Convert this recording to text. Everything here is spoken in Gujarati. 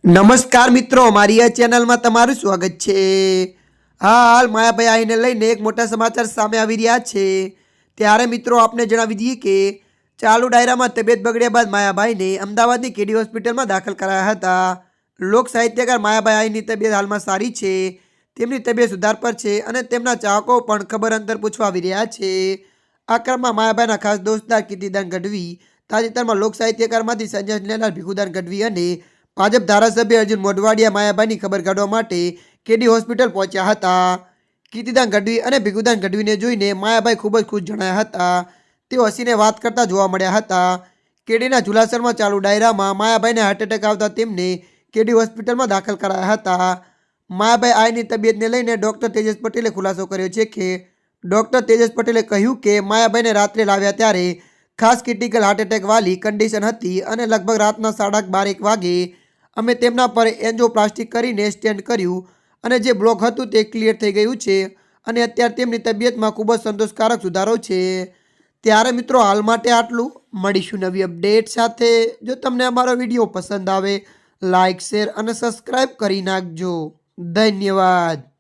નમસ્કાર મિત્રો, મારી આ ચેનલમાં તમારું સ્વાગત છે। હાલ માયાભાઈ આઈને લઈને એક મોટા સમાચાર સામે આવી રહ્યા છે। ત્યારે મિત્રો આપને જણાવી દઈએ કે ચાલુ ડાયરામાં તબિયત બગડ્યા બાદ માયાભાઈને અમદાવાદની કેડી હોસ્પિટલમાં દાખલ કરાયા હતા। લોક સાહિત્યકાર માયાભાઈ આઈની તબિયત હાલમાં સારી છે। તેમની તબિયત સુધાર પર છે અને તેમના ચાહકો પણ ખબર અંતર પૂછવા આવી રહ્યા છે। આ ક્રમમાં માયાભાઈના ખાસ દોસ્તદાર કીર્તિદાન ગઢવી તાજેતરમાં લોક સાહિત્યકારમાંથી સંજય લેલાલ ભીખુદાન ગઢવી અને ભાજપ ધારાસભ્ય અર્જુન મોઢવાડિયા માયાભાઈની ખબર કાઢવા માટે કેડી હોસ્પિટલ પહોંચ્યા હતા। કીર્તિદાન ગઢવી અને ભીખુદાન ગઢવીને જોઈને માયાભાઈ ખૂબ જ ખુશ જણાયા હતા। તેઓ હસીને વાત કરતા જોવા મળ્યા હતા। કેડીના ઝુલાસરમાં ચાલુ ડાયરામાં માયાભાઈને હાર્ટ એટેક આવતા તેમને કેડી હોસ્પિટલમાં દાખલ કરાયા હતા। માયાભાઈ આઈની તબિયતને લઈને ડૉક્ટર તેજસ પટેલે ખુલાસો કર્યો છે કે ડૉક્ટર તેજસ પટેલે કહ્યું કે માયાભાઈને રાત્રે લાવ્યા ત્યારે ખાસ ક્રિટિકલ હાર્ટ એટેક વાળી કન્ડિશન હતી અને લગભગ રાતના 12:30 વાગે અમે તેમના પર એન્જિયોપ્લાસ્ટી કરીને સ્ટેન્ટ કર્યું અને જે બ્લોક હતું તે ક્લિયર થઈ ગયું છે અને અત્યારે તેમની તબિયતમાં ખૂબ જ સંતોષકારક સુધારો છે। ત્યારે મિત્રો હાલ માટે આટલું, મળીશું નવી અપડેટ સાથે। જો તમને અમારો વિડીયો પસંદ આવે લાઇક, શેર અને સબસ્ક્રાઈબ કરી નાખજો। ધન્યવાદ।